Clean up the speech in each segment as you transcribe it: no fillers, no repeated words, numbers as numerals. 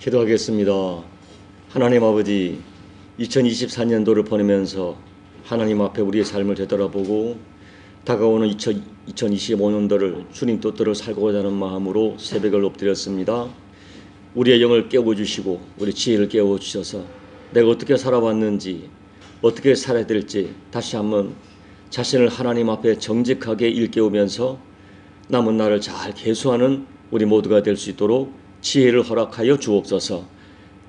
기도하겠습니다. 하나님 아버지, 2024년도를 보내면서 하나님 앞에 우리의 삶을 되돌아보고 다가오는 2025년도를 주님 뜻대로 살고자 하는 마음으로 새벽을 엎드렸습니다. 우리의 영을 깨워주시고 우리 지혜를 깨워주셔서 내가 어떻게 살아왔는지, 어떻게 살아야 될지 다시 한번 자신을 하나님 앞에 정직하게 일깨우면서 남은 날을 잘 계수하는 우리 모두가 될 수 있도록 지혜를 허락하여 주옵소서.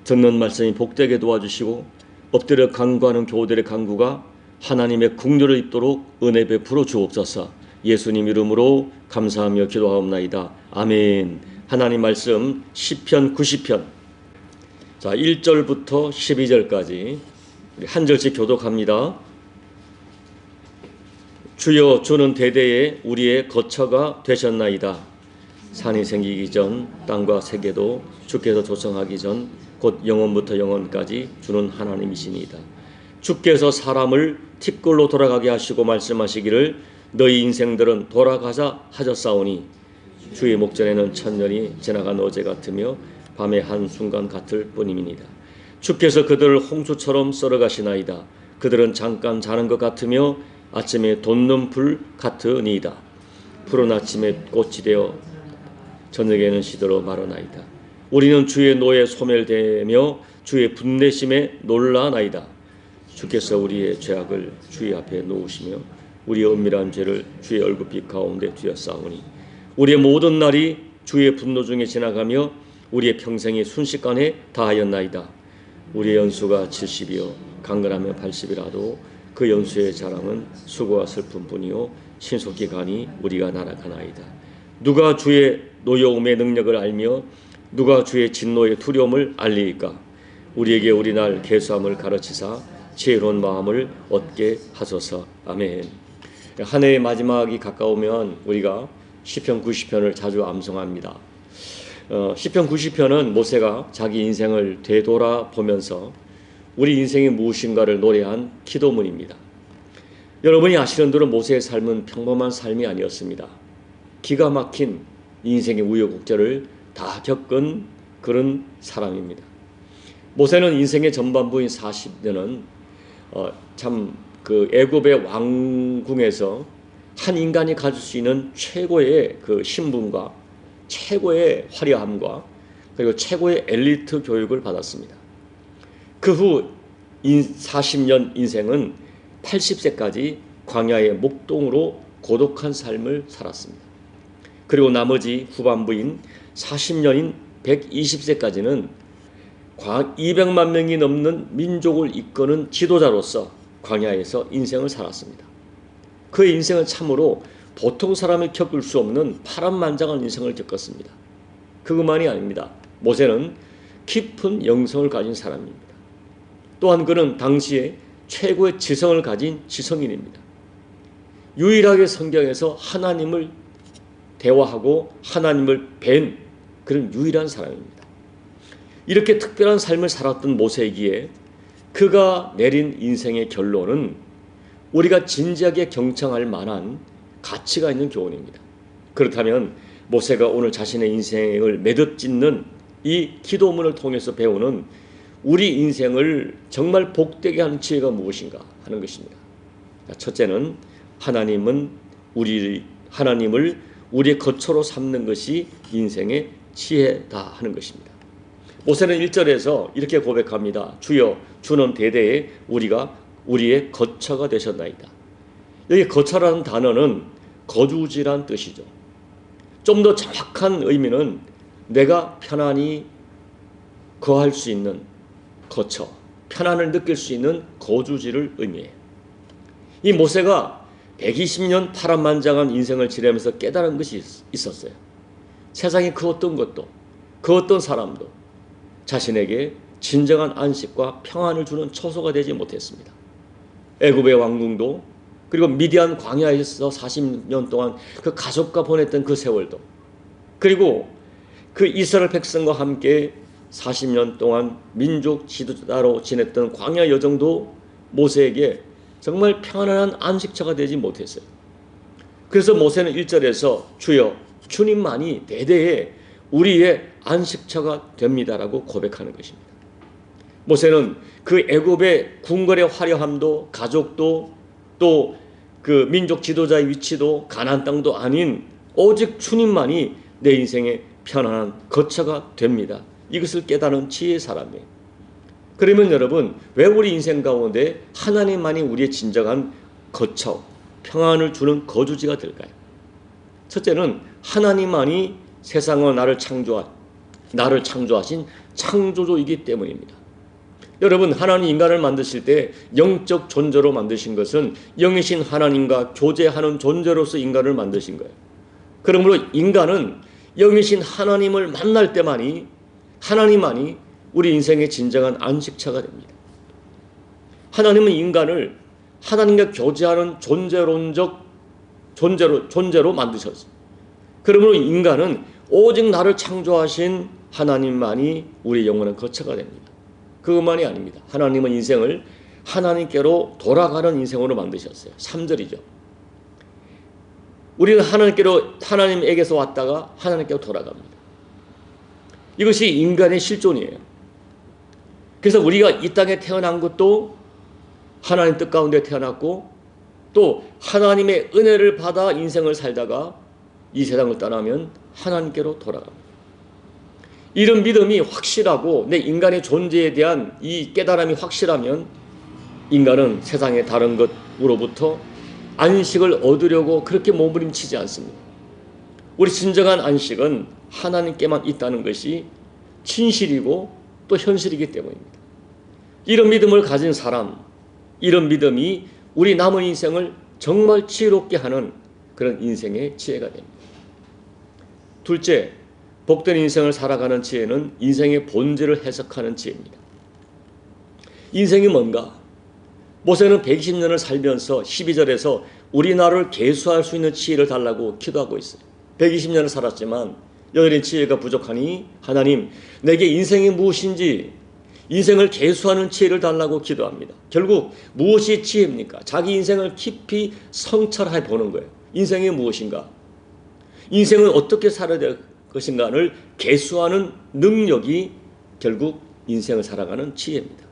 듣는 말씀이 복되게 도와주시고 엎드려 간구하는 교우들의 간구가 하나님의 긍휼을 입도록 은혜 베풀어 주옵소서. 예수님 이름으로 감사하며 기도하옵나이다. 아멘. 하나님 말씀 시편 90편 1절부터 12절까지 한 절씩 교독합니다. 주여, 주는 대대에 우리의 거처가 되셨나이다. 산이 생기기 전 땅과 세계도 주께서 조성하기 전 곧 영원부터 영원까지 주는 하나님이시니이다. 주께서 사람을 티끌로 돌아가게 하시고 말씀하시기를 너희 인생들은 돌아가자 하셨사오니 주의 목전에는 천년이 지나간 어제 같으며 밤의 한순간 같을 뿐임이니이다. 주께서 그들을 홍수처럼 썰어가시나이다. 그들은 잠깐 자는 것 같으며 아침에 돋는 불 같으니이다. 푸른 아침에 꽃이 되어 저녁에는 시들어 마르나이다. 우리는 주의 노에 소멸되며 주의 분내심에 놀라나이다. 주께서 우리의 죄악을 주의 앞에 놓으시며 우리의 은밀한 죄를 주의 얼굴빛 가운데 두었사오니 우리의 모든 날이 주의 분노 중에 지나가며 우리의 평생이 순식간에 다하였나이다. 우리의 연수가 70이요 강건하면 80이라도 그 연수의 자랑은 수고와 슬픔뿐이요 신속히 가니 우리가 날아가나이다. 누가 주의 노여움의 능력을 알며 누가 주의 진노의 두려움을 알리이까? 우리에게 우리날 계수함을 가르치사 지혜로운 마음을 얻게 하소서. 아멘. 한 해의 마지막이 가까우면 우리가 시편 90편을 자주 암송합니다. 시편 90편은 모세가 자기 인생을 되돌아보면서 우리 인생이 무엇인가를 노래한 기도문입니다. 여러분이 아시는 대로 모세의 삶은 평범한 삶이 아니었습니다. 기가 막힌 인생의 우여곡절을 다 겪은 그런 사람입니다. 모세는 인생의 전반부인 40년은 그 애굽의 왕궁에서 한 인간이 가질 수 있는 최고의 그 신분과 최고의 화려함과 그리고 최고의 엘리트 교육을 받았습니다. 그 후 40년 인생은 80세까지 광야의 목동으로 고독한 삶을 살았습니다. 그리고 나머지 후반부인 40년인 120세까지는 200만 명이 넘는 민족을 이끄는 지도자로서 광야에서 인생을 살았습니다. 그의 인생은 참으로 보통 사람이 겪을 수 없는 파란만장한 인생을 겪었습니다. 그것만이 아닙니다. 모세는 깊은 영성을 가진 사람입니다. 또한 그는 당시에 최고의 지성을 가진 지성인입니다. 유일하게 성경에서 하나님을 대화하고 하나님을 뵌 그런 유일한 사람입니다. 이렇게 특별한 삶을 살았던 모세이기에 그가 내린 인생의 결론은 우리가 진지하게 경청할 만한 가치가 있는 교훈입니다. 그렇다면 모세가 오늘 자신의 인생을 매듭 짓는 이 기도문을 통해서 배우는 우리 인생을 정말 복되게 하는 지혜가 무엇인가 하는 것입니다. 첫째는 하나님을 우리의 거처로 삼는 것이 인생의 지혜다 하는 것입니다. 모세는 1절에서 이렇게 고백합니다. 주여, 주는 대대에 우리의 거처가 되셨나이다. 여기 거처라는 단어는 거주지란 뜻이죠. 좀 더 정확한 의미는 내가 편안히 거할 수 있는 거처, 편안을 느낄 수 있는 거주지를 의미해요. 이 모세가 120년 파란만장한 인생을 지내면서 깨달은 것이 있었어요. 세상의 그 어떤 것도, 그 어떤 사람도 자신에게 진정한 안식과 평안을 주는 처소가 되지 못했습니다. 애굽의 왕궁도, 그리고 미디안 광야에서 40년 동안 그 가족과 보냈던 그 세월도, 그리고 그 이스라엘 백성과 함께 40년 동안 민족 지도자로 지냈던 광야 여정도 모세에게 정말 평안한 안식처가 되지 못했어요. 그래서 모세는 1절에서 주여, 주님만이 대대에 우리의 안식처가 됩니다라고 고백하는 것입니다. 모세는 그 애굽의 궁궐의 화려함도 가족도 또 그 민족 지도자의 위치도 가나안 땅도 아닌 오직 주님만이 내 인생의 편안한 거처가 됩니다. 이것을 깨달은 지혜의 사람이에요. 그러면 여러분, 왜 우리 인생 가운데 하나님만이 우리의 진정한 거처, 평안을 주는 거주지가 될까요? 첫째는 하나님만이 세상을 나를 창조하신 창조주이기 때문입니다. 여러분, 하나님 인간을 만드실 때 영적 존재로 만드신 것은 영이신 하나님과 교제하는 존재로서 인간을 만드신 거예요. 그러므로 인간은 영이신 하나님을 만날 때만이 하나님만이 우리 인생의 진정한 안식처가 됩니다. 하나님은 인간을 하나님과 교제하는 존재로 만드셨어요. 그러므로 인간은 오직 나를 창조하신 하나님만이 우리 영원한 거처가 됩니다. 그것만이 아닙니다. 하나님은 인생을 하나님께로 돌아가는 인생으로 만드셨어요. 3절이죠. 우리는 하나님에게서 왔다가 하나님께로 돌아갑니다. 이것이 인간의 실존이에요. 그래서 우리가 이 땅에 태어난 것도 하나님 뜻 가운데 태어났고 또 하나님의 은혜를 받아 인생을 살다가 이 세상을 떠나면 하나님께로 돌아갑니다. 이런 믿음이 확실하고 내 인간의 존재에 대한 이 깨달음이 확실하면 인간은 세상의 다른 것으로부터 안식을 얻으려고 그렇게 몸부림치지 않습니다. 우리 진정한 안식은 하나님께만 있다는 것이 진실이고 또 현실이기 때문입니다. 이런 믿음을 가진 사람, 이런 믿음이 우리 남은 인생을 정말 지혜롭게 하는 그런 인생의 지혜가 됩니다. 둘째, 복된 인생을 살아가는 지혜는 인생의 본질을 해석하는 지혜입니다. 인생이 뭔가? 모세는 120년을 살면서 12절에서 우리 나라를 계수할 수 있는 지혜를 달라고 기도하고 있어요. 120년을 살았지만 여전히 지혜가 부족하니 하나님, 내게 인생이 무엇인지 인생을 계수하는 지혜를 달라고 기도합니다. 결국 무엇이 지혜입니까? 자기 인생을 깊이 성찰해 보는 거예요. 인생이 무엇인가? 인생은 어떻게 살아야 될 것인가를 계수하는 능력이 결국 인생을 살아가는 지혜입니다.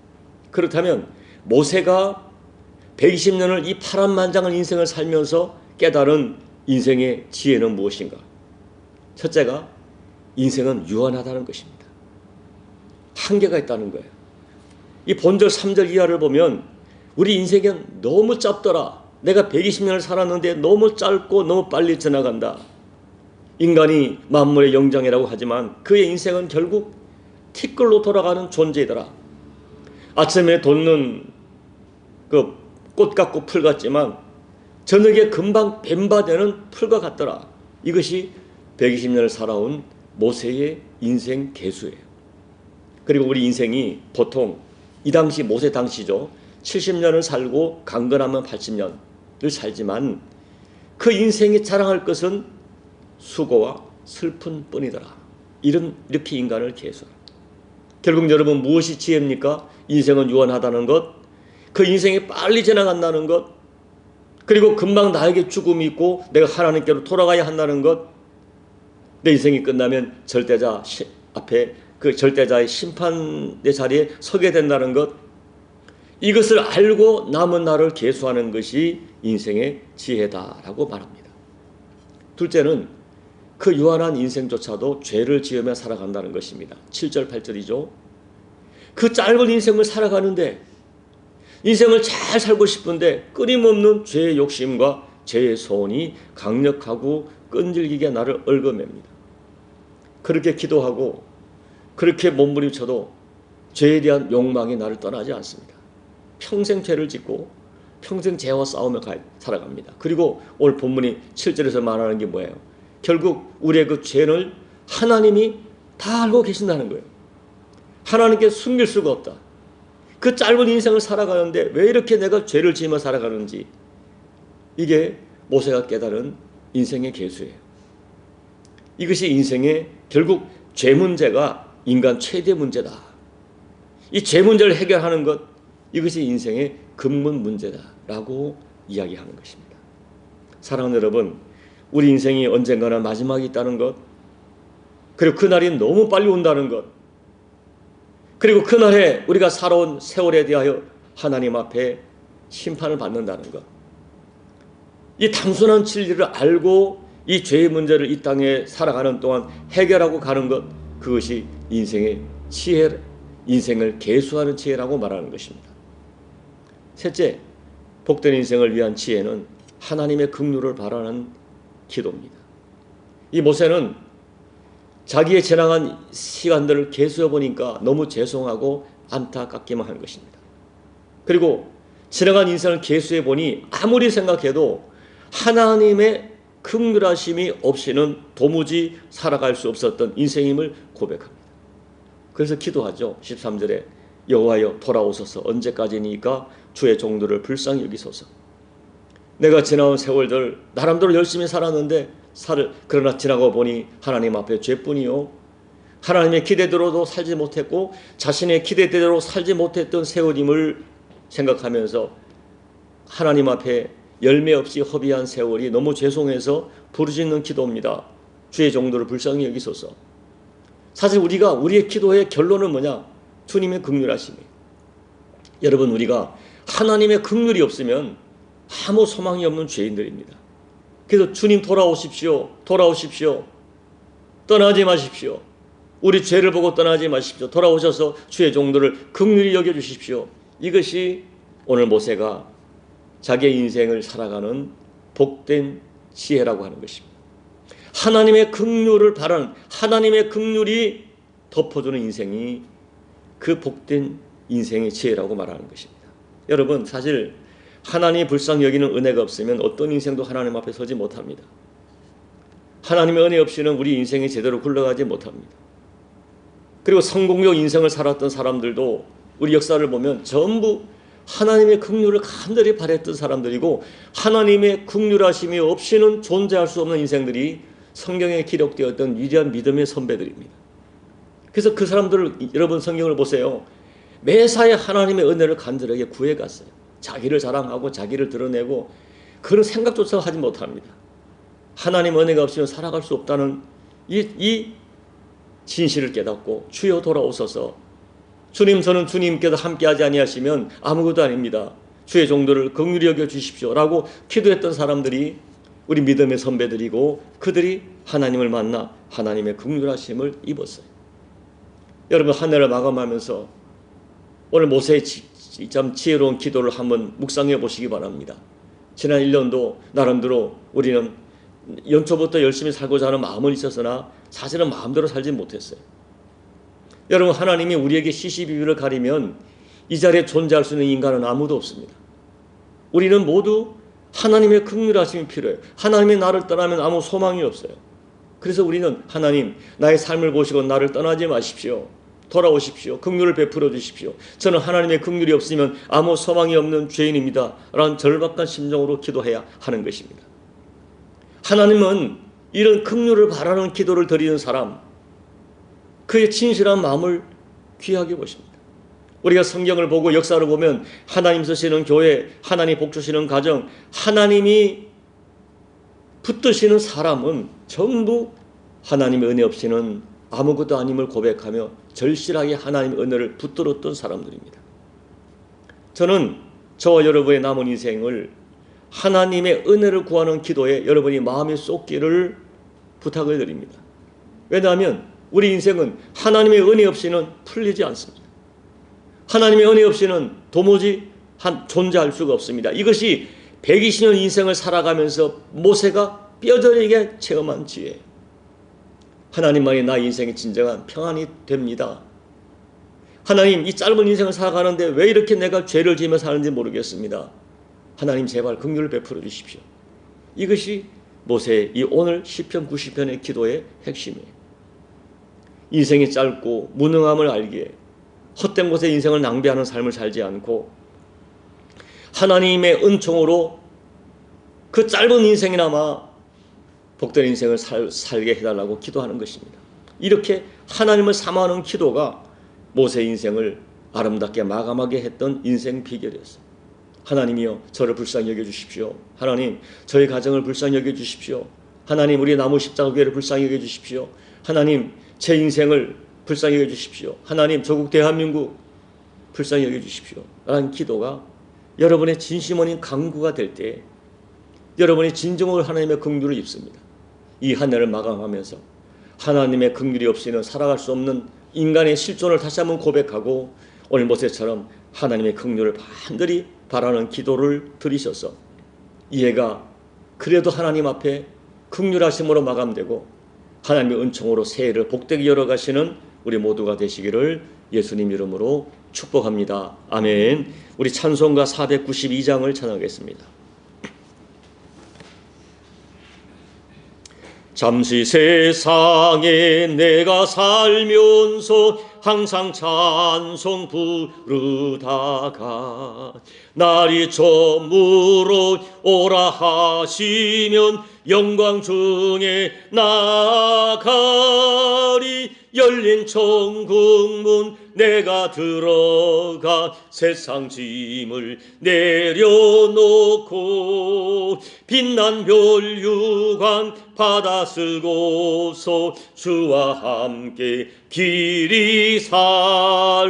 그렇다면 모세가 120년을 이 파란만장한 인생을 살면서 깨달은 인생의 지혜는 무엇인가? 첫째가 인생은 유한하다는 것입니다. 한계가 있다는 거예요. 이 본절 3절 이하를 보면 우리 인생은 너무 짧더라. 내가 120년을 살았는데 너무 짧고 너무 빨리 지나간다. 인간이 만물의 영장이라고 하지만 그의 인생은 결국 티끌로 돌아가는 존재이더라. 아침에 돋는 그 꽃 같고 풀 같지만 저녁에 금방 뱀바되는 풀과 같더라. 이것이 120년을 살아온 모세의 인생 계수예요. 그리고 우리 인생이 보통 이 당시 모세 당시죠. 70년을 살고 강건하면 80년을 살지만 그 인생이 자랑할 것은 수고와 슬픈 뿐이더라. 이렇게 인간을 계수합니다. 결국 여러분 무엇이 지혜입니까? 인생은 유한하다는 것, 그 인생이 빨리 지나간다는 것, 그리고 금방 나에게 죽음이 있고 내가 하나님께로 돌아가야 한다는 것, 내 인생이 끝나면 절대자 앞에 그 절대자의 심판의 자리에 서게 된다는 것, 이것을 알고 남은 날을 계수하는 것이 인생의 지혜다라고 말합니다. 둘째는 그 유한한 인생조차도 죄를 지으며 살아간다는 것입니다. 7절 8절이죠. 그 짧은 인생을 살아가는데 인생을 잘 살고 싶은데 끊임없는 죄의 욕심과 죄의 소원이 강력하고 끈질기게 나를 얽어맵니다. 그렇게 기도하고 그렇게 몸부림쳐도 죄에 대한 욕망이 나를 떠나지 않습니다. 평생 죄를 짓고 평생 죄와 싸우며 살아갑니다. 그리고 오늘 본문이 7절에서 말하는 게 뭐예요? 결국 우리의 그 죄를 하나님이 다 알고 계신다는 거예요. 하나님께 숨길 수가 없다. 그 짧은 인생을 살아가는데 왜 이렇게 내가 죄를 지으며 살아가는지, 이게 모세가 깨달은 인생의 계수예요. 이것이 인생의 결국 죄 문제가 인간 최대 문제다. 이 죄 문제를 해결하는 것, 이것이 인생의 근본 문제다라고 이야기하는 것입니다. 사랑하는 여러분, 우리 인생이 언젠가는 마지막이 있다는 것, 그리고 그날이 너무 빨리 온다는 것, 그리고 그날에 우리가 살아온 세월에 대하여 하나님 앞에 심판을 받는다는 것, 이 단순한 진리를 알고 이 죄의 문제를 이 땅에 살아가는 동안 해결하고 가는 것, 그것이 인생의 지혜, 인생을 계수하는 지혜라고 말하는 것입니다. 셋째, 복된 인생을 위한 지혜는 하나님의 긍휼을 바라는 기도입니다. 이 모세는 자기의 지나간 시간들을 계수해 보니까 너무 죄송하고 안타깝기만 한 것입니다. 그리고 지나간 인생을 계수해 보니 아무리 생각해도 하나님의 긍휼하심이 없이는 도무지 살아갈 수 없었던 인생임을 고백합니다. 그래서 기도하죠. 13절에 여호와여 돌아오소서, 언제까지니까 주의 종들을 불쌍히 여기소서. 내가 지나온 세월들 나름대로 열심히 살았는데 그러나 지나고 보니 하나님 앞에 죄뿐이요, 하나님의 기대대로도 살지 못했고 자신의 기대대로 살지 못했던 세월임을 생각하면서 하나님 앞에 열매 없이 허비한 세월이 너무 죄송해서 부르짖는 기도입니다. 주의 종들을 불쌍히 여기소서. 사실 우리의 기도의 결론은 뭐냐? 주님의 긍휼하심이. 여러분, 우리가 하나님의 긍휼이 없으면 아무 소망이 없는 죄인들입니다. 그래서 주님 돌아오십시오. 돌아오십시오. 떠나지 마십시오. 우리 죄를 보고 떠나지 마십시오. 돌아오셔서 주의 종들을 긍휼히 여겨주십시오. 이것이 오늘 모세가 자기의 인생을 살아가는 복된 지혜라고 하는 것입니다. 하나님의 긍휼을 바라는, 하나님의 긍휼이 덮어주는 인생이 그 복된 인생의 지혜라고 말하는 것입니다. 여러분, 사실 하나님이 불쌍히 여기는 은혜가 없으면 어떤 인생도 하나님 앞에 서지 못합니다. 하나님의 은혜 없이는 우리 인생이 제대로 굴러가지 못합니다. 그리고 성공적 인생을 살았던 사람들도 우리 역사를 보면 전부 하나님의 긍휼을 간절히 바랬던 사람들이고, 하나님의 긍휼하심이 없이는 존재할 수 없는 인생들이 성경에 기록되었던 위대한 믿음의 선배들입니다. 그래서 그 사람들을, 여러분 성경을 보세요. 매사에 하나님의 은혜를 간절하게 구해갔어요. 자기를 자랑하고 자기를 드러내고 그런 생각조차 하지 못합니다. 하나님 은혜가 없이는 살아갈 수 없다는 이 진실을 깨닫고 주여 돌아오소서, 주님 저는 주님께서 함께하지 아니하시면 아무것도 아닙니다. 주의 종들을 긍휼히 여겨 주십시오 라고 기도했던 사람들이 우리 믿음의 선배들이고, 그들이 하나님을 만나 하나님의 긍휼하심을 입었어요. 여러분, 한 해를 마감하면서 오늘 모세의 참 지혜로운 기도를 한번 묵상해 보시기 바랍니다. 지난 1년도 나름대로 우리는 연초부터 열심히 살고자 하는 마음은 있었으나 사실은 마음대로 살지 못했어요. 여러분, 하나님이 우리에게 시시비비를 가리면 이 자리에 존재할 수 있는 인간은 아무도 없습니다. 우리는 모두 하나님의 긍휼하심이 필요해요. 하나님이 나를 떠나면 아무 소망이 없어요. 그래서 우리는 하나님, 나의 삶을 보시고 나를 떠나지 마십시오. 돌아오십시오. 긍휼을 베풀어 주십시오. 저는 하나님의 긍휼이 없으면 아무 소망이 없는 죄인입니다 라는 절박한 심정으로 기도해야 하는 것입니다. 하나님은 이런 긍휼을 바라는 기도를 드리는 사람, 그의 진실한 마음을 귀하게 보십니다. 우리가 성경을 보고 역사를 보면 하나님 쓰시는 교회, 하나님 복 주시는 가정, 하나님이 붙드시는 사람은 전부 하나님의 은혜 없이는 아무것도 아님을 고백하며 절실하게 하나님의 은혜를 붙들었던 사람들입니다. 저는 저와 여러분의 남은 인생을 하나님의 은혜를 구하는 기도에 여러분이 마음이 쏟기를 부탁을 드립니다. 왜냐하면 우리 인생은 하나님의 은혜 없이는 풀리지 않습니다. 하나님의 은혜 없이는 도무지 존재할 수가 없습니다. 이것이 120년 인생을 살아가면서 모세가 뼈저리게 체험한 지혜예요. 하나님만이 나의 인생의 진정한 평안이 됩니다. 하나님, 이 짧은 인생을 살아가는데 왜 이렇게 내가 죄를 지으며 사는지 모르겠습니다. 하나님 제발 긍휼을 베풀어 주십시오. 이것이 모세의 이 오늘 시편 90편의 기도의 핵심이에요. 인생이 짧고 무능함을 알기에 헛된 곳에 인생을 낭비하는 삶을 살지 않고 하나님의 은총으로 그 짧은 인생이나마 복된 인생을 살게 해달라고 기도하는 것입니다. 이렇게 하나님을 사모하는 기도가 모세의 인생을 아름답게 마감하게 했던 인생 비결이었어요. 하나님이여, 저를 불쌍히 여겨주십시오. 하나님, 저희 가정을 불쌍히 여겨주십시오. 하나님, 우리 나무 십자가 교회를 불쌍히 여겨주십시오. 하나님, 제 인생을 불쌍히 여겨주십시오. 하나님 조국 대한민국 불쌍히 여겨주십시오. 라는 기도가 여러분의 진심 어린 간구가 될 때 여러분의 진정으로 하나님의 긍휼을 입습니다. 이 한 해를 마감하면서 하나님의 긍휼이 없이는 살아갈 수 없는 인간의 실존을 다시 한번 고백하고 오늘 모세처럼 하나님의 긍휼을 반드시 바라는 기도를 드리셔서 이 해가 그래도 하나님 앞에 긍휼하심으로 마감되고 하나님의 은총으로 새해를 복되게 열어가시는 우리 모두가 되시기를 예수님 이름으로 축복합니다. 아멘. 우리 찬송가 492장을 찬양하겠습니다. 잠시 세상에 내가 살면서 항상 찬송 부르다가 날이 저물어 오라 하시면 영광 중에 나가리. 열린 천국문 내가 들어가 세상 짐을 내려놓고 빛난 멸류관 받아 쓰고서 주와 함께 길이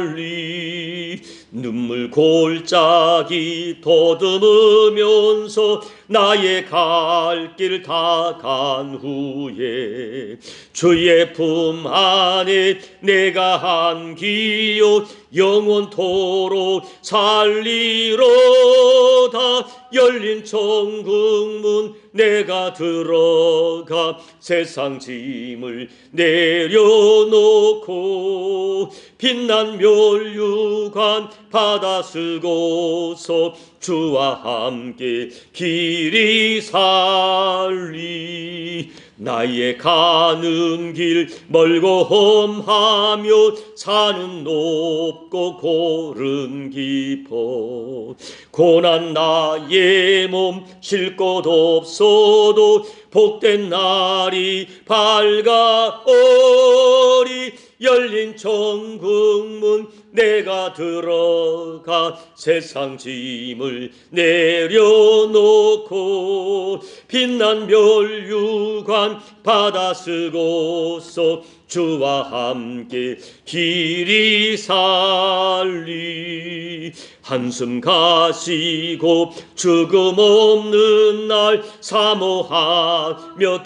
살리. 눈물 골짜기 더듬으면서 나의 갈 길 다 간 후에 주의 품 안에 내가 안기어 영원토록 살리로다. 열린 천국문 내가 들어가 세상 짐을 내려놓고 빛난 멸류관 받아 쓰고서 주와 함께 길이 살리. 나의 가는 길 멀고 험하며 산은 높고 골은 깊어 고난 나의 몸 쉴 곳 없어도 복된 날이 밝아오리. 열린 천국문 내가 들어가 세상 짐을 내려놓고 빛난 멸류관 받아 쓰고서 주와 함께 길이 살리. 한숨 가시고 죽음 없는 날 사모하며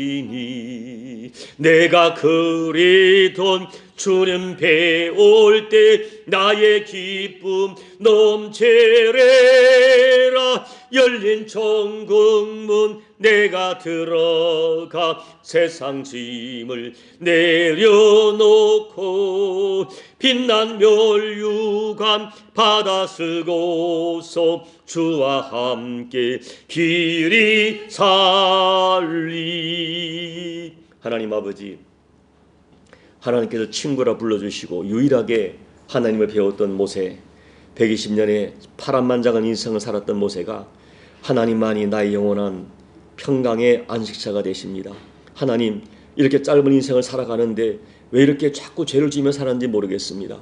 기다리니 내가 그리던 주님 배울 때 나의 기쁨 넘치리라. 열린 천국문 내가 들어가 세상 짐을 내려놓고 빛난 멸류관 받아 쓰고서 주와 함께 길이 살리. 하나님 아버지, 하나님께서 친구라 불러주시고 유일하게 하나님을 배웠던 모세, 120년의 파란만장한 인생을 살았던 모세가 하나님만이 나의 영원한 평강의 안식처가 되십니다. 하나님, 이렇게 짧은 인생을 살아가는데 왜 이렇게 자꾸 죄를 지며 사는지 모르겠습니다.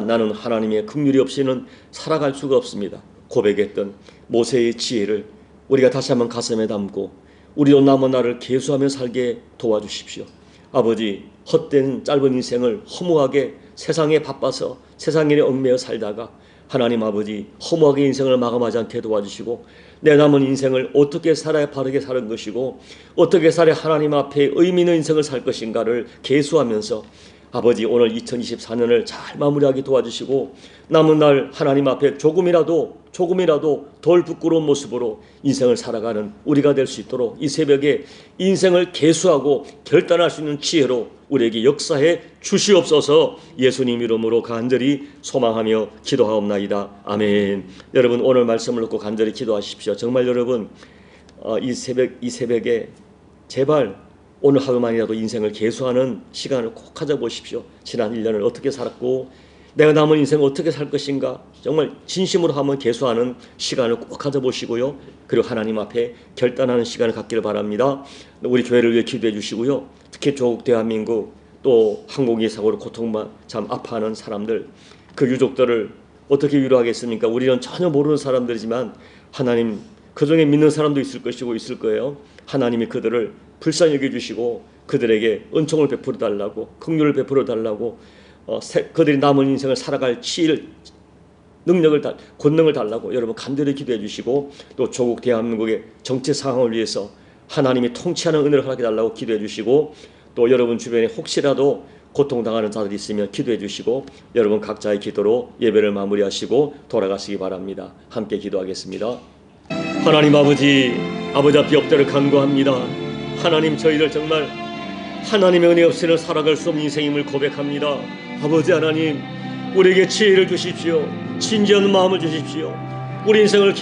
나는 하나님의 긍휼이 없이는 살아갈 수가 없습니다. 고백했던 모세의 지혜를 우리가 다시 한번 가슴에 담고 우리도 남은 날을 계수하며 살게 도와주십시오. 아버지, 헛된 짧은 인생을 허무하게 세상에 바빠서 세상 일에 얽매여 살다가 하나님 아버지 허무하게 인생을 마감하지 않게 도와주시고 내 남은 인생을 어떻게 살아야 바르게 사는 것이고 어떻게 살아야 하나님 앞에 의미 있는 인생을 살 것인가를 계수하면서 아버지 오늘 2024년을 잘 마무리하게 도와주시고 남은 날 하나님 앞에 조금이라도 덜 부끄러운 모습으로 인생을 살아가는 우리가 될 수 있도록 이 새벽에 인생을 계수하고 결단할 수 있는 지혜로 우리에게 역사해 주시옵소서. 예수님 이름으로 간절히 소망하며 기도하옵나이다. 아멘. 여러분 오늘 말씀을 듣고 간절히 기도하십시오. 정말 여러분 이 새벽에 제발 오늘 하루만이라도 인생을 계수하는 시간을 꼭 가져보십시오. 지난 1년을 어떻게 살았고 내가 남은 인생을 어떻게 살 것인가 정말 진심으로 한번 계수하는 시간을 꼭 가져보시고요. 그리고 하나님 앞에 결단하는 시간을 갖기를 바랍니다. 우리 교회를 위해 기도해 주시고요. 특히 조국 대한민국 또 항공기 사고로 참 아파하는 사람들 그 유족들을 어떻게 위로하겠습니까? 우리는 전혀 모르는 사람들이지만 하나님 그중에 믿는 사람도 있을 것이고 있을 거예요. 하나님이 그들을 불쌍히 여겨주시고 그들에게 은총을 베풀어 달라고, 긍휼을 베풀어 달라고, 그들이 남은 인생을 살아갈 치를 능력을 권능을 달라고 여러분 간절히 기도해 주시고, 또 조국 대한민국의 정치 상황을 위해서 하나님이 통치하는 은혜를 허락해 달라고 기도해 주시고, 또 여러분 주변에 혹시라도 고통당하는 자들이 있으면 기도해 주시고, 여러분 각자의 기도로 예배를 마무리하시고 돌아가시기 바랍니다. 함께 기도하겠습니다. 하나님 아버지 앞에 엎드려 간구합니다. 하나님, 저희들 정말 하나님의 은혜 없이는 살아갈 수 없는 인생임을 고백합니다. 아버지 하나님, 우리에게 지혜를 주십시오. 진지한 마음을 주십시오. 우리 인생을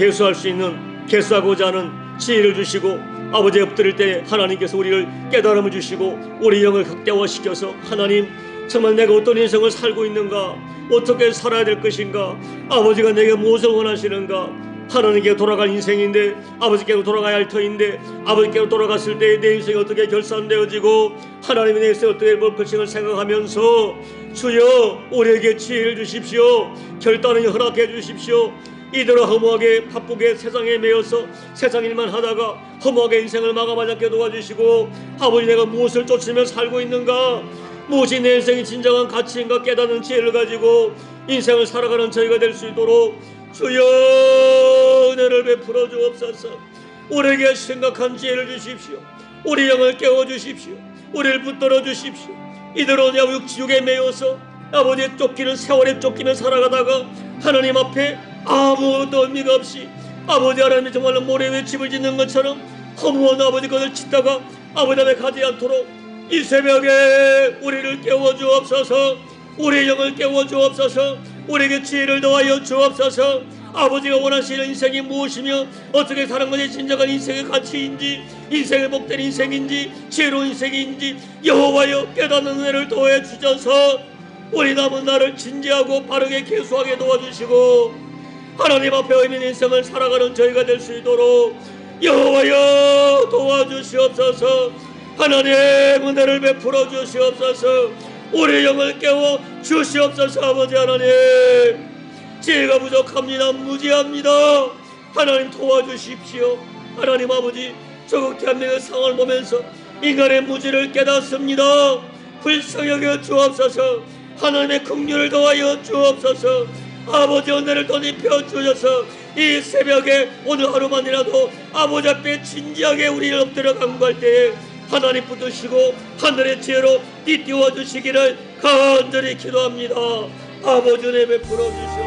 개수하고자 하는 지혜를 주시고, 아버지 엎드릴 때 하나님께서 우리를 깨달음을 주시고 우리 영을 극대화시켜서, 하나님 정말 내가 어떤 인생을 살고 있는가, 어떻게 살아야 될 것인가, 아버지가 내게 무엇을 원하시는가, 하나님께 돌아갈 인생인데, 아버지께로 돌아가야 할 터인데, 아버지께로 돌아갔을 때 내 인생이 어떻게 결산되어지고 하나님의 내 인생이 어떻게 볼 것인가를 생각하면서, 주여 우리에게 지혜를 주십시오. 결단을 허락해 주십시오. 이대로 허무하게 바쁘게 세상에 매여서 세상 일만 하다가 허무하게 인생을 마감하지 않게 도와주시고, 아버지 내가 무엇을 쫓으며 살고 있는가, 무엇이 내 인생의 진정한 가치인가 깨닫는 지혜를 가지고 인생을 살아가는 저희가 될 수 있도록 주여 은혜를 베풀어 주옵소서. 우리에게 심각한 지혜를 주십시오. 우리 영을 깨워주십시오. 우리를 붙들어 주십시오. 이대로 내 육지육에 매여서 아버지의 쫓기는 세월에 쫓기며 살아가다가 하나님 앞에 아무것도 의미가 없이 아버지 하나님이 정말로 모래 위에 집을 짓는 것처럼 허무한 아버지 것을 짓다가 아버지 앞에 가지 않도록 이 새벽에 우리를 깨워주옵소서. 우리의 영을 깨워주옵소서. 우리에게 지혜를 더하여 주옵소서. 아버지가 원하시는 인생이 무엇이며 어떻게 사는 것이 진정한 인생의 가치인지, 인생의 복된 인생인지, 지혜로운 인생인지 여호와여 깨닫는 은혜를 더해 주셔서 우리 남은 날을 진지하고 바르게 계수하게 도와주시고, 하나님 앞에 의미 있는 인생을 살아가는 저희가 될 수 있도록 여호와여 도와주시옵소서. 하나님 은혜를 베풀어 주시옵소서. 우리 영을 깨워 주시옵소서. 아버지 하나님, 지혜가 부족합니다. 무지합니다. 하나님 도와주십시오. 하나님 아버지, 조국 대한민국의 상황을 보면서 인간의 무지를 깨닫습니다. 불쌍히 여겨 주옵소서. 하나님의 긍휼을 더하여 주옵소서. 아버지 은혜를 덧입혀 주셔서 이 새벽에 오늘 하루만이라도 아버지 앞에 진지하게 우리를 엎드려 간구할 때에 하나님 붙드시고 하늘의 지혜로 띠띠워 주시기를 간절히 기도합니다. 아버지 은혜 베풀어 주시옵소서.